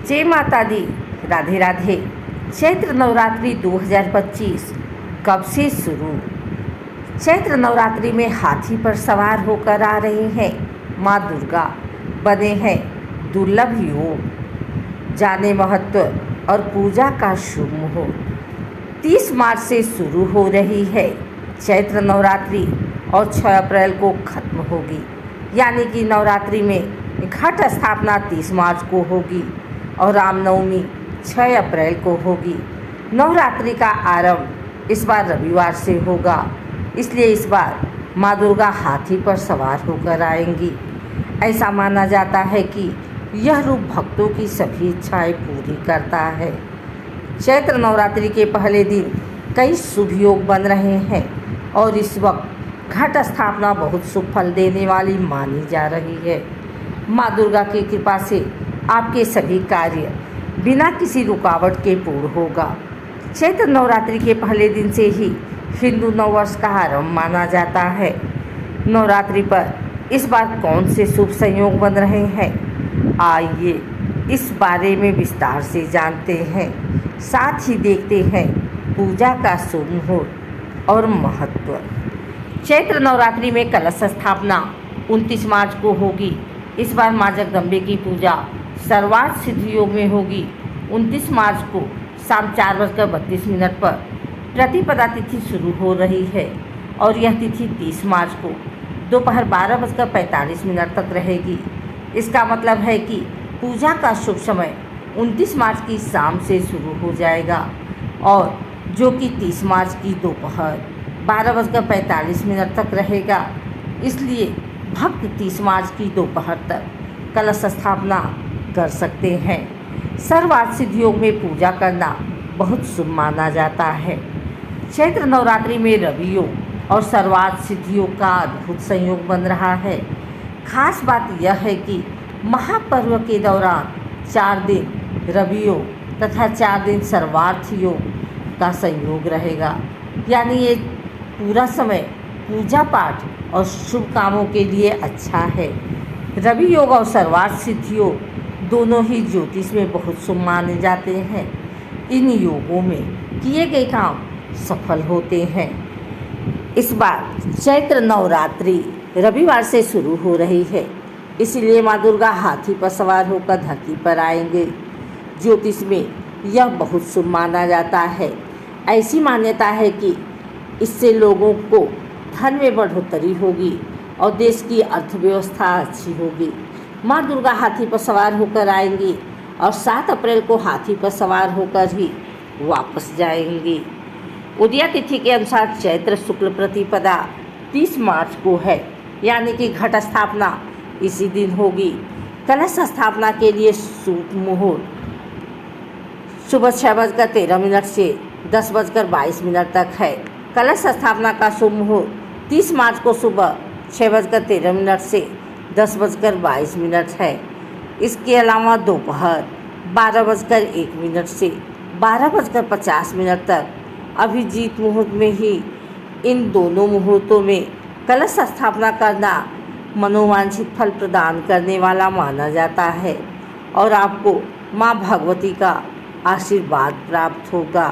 जय माता दी, राधे राधे। चैत्र नवरात्रि 2025 कब से शुरू? चैत्र नवरात्रि में हाथी पर सवार होकर आ रही हैं माँ दुर्गा। बने हैं दुर्लभ योग, जाने महत्व और पूजा का शुभ मुहूर्त। 30 मार्च से शुरू हो रही है चैत्र नवरात्रि और 6 अप्रैल को खत्म होगी। यानी कि नवरात्रि में घट स्थापना 30 मार्च को होगी और रामनवमी 6 अप्रैल को होगी। नवरात्रि का आरंभ इस बार रविवार से होगा, इसलिए इस बार माँ दुर्गा हाथी पर सवार होकर आएंगी। ऐसा माना जाता है कि यह रूप भक्तों की सभी इच्छाएं पूरी करता है। चैत्र नवरात्रि के पहले दिन कई शुभ योग बन रहे हैं और इस वक्त घट स्थापना बहुत शुभ फल देने वाली मानी जा रही है। माँ दुर्गा की कृपा से आपके सभी कार्य बिना किसी रुकावट के पूर्ण होगा। चैत्र नवरात्रि के पहले दिन से ही हिंदू नववर्ष का आरंभ माना जाता है। नवरात्रि पर इस बार कौन से शुभ संयोग बन रहे हैं, आइए इस बारे में विस्तार से जानते हैं। साथ ही देखते हैं पूजा का शुभ मुहूर्त और महत्व। चैत्र नवरात्रि में कलश स्थापना 29 मार्च को होगी। इस बार माँ जगदम्बे की पूजा सर्वार्थ सिद्ध योग में होगी। 29 मार्च को शाम 4:32 पर प्रतिपदा तिथि शुरू हो रही है और यह तिथि 30 मार्च को दोपहर 12:45 तक रहेगी। इसका मतलब है कि पूजा का शुभ समय 29 मार्च की शाम से शुरू हो जाएगा और जो कि 30 मार्च की दोपहर 12:45 तक रहेगा। इसलिए भक्त 30 मार्च की दोपहर तक कलश स्थापना कर सकते हैं। सर्वार्थ सिद्ध योग में पूजा करना बहुत शुभ माना जाता है। चैत्र नवरात्रि में रवि योग और सर्वार्थ सिद्ध योग का अद्भुत संयोग बन रहा है। खास बात यह है कि महापर्व के दौरान 4 दिन रवि योग तथा 4 दिन सर्वार्थ योग का संयोग रहेगा। यानी ये पूरा समय पूजा पाठ और शुभ कामों के लिए अच्छा है। रवि योग और सर्वार्थ सिद्ध योग दोनों ही ज्योतिष में बहुत शुभ माने जाते हैं। इन योगों में किए गए काम सफल होते हैं। इस बार चैत्र नवरात्रि रविवार से शुरू हो रही है, इसलिए माँ दुर्गा हाथी पर सवार होकर धरती पर आएंगे। ज्योतिष में यह बहुत शुभ माना जाता है। ऐसी मान्यता है कि इससे लोगों को धन में बढ़ोतरी होगी और देश की अर्थव्यवस्था अच्छी होगी। माँ दुर्गा हाथी पर सवार होकर आएंगी और 7 अप्रैल को हाथी पर सवार होकर ही वापस जाएंगी। उदया तिथि के अनुसार चैत्र शुक्ल प्रतिपदा 30 मार्च को है, यानी कि घट स्थापना इसी दिन होगी। कलश स्थापना के लिए शुभ मुहूर्त सुबह 6:13 से 10:22 तक है। कलश स्थापना का शुभ मुहूर्त 30 मार्च को सुबह 6:13 से 10:22 है। इसके अलावा दोपहर 12:01 से 12:50 तक अभिजीत मुहूर्त में ही इन दोनों मुहूर्तों में कलश स्थापना करना मनोवांछित फल प्रदान करने वाला माना जाता है और आपको माँ भगवती का आशीर्वाद प्राप्त होगा।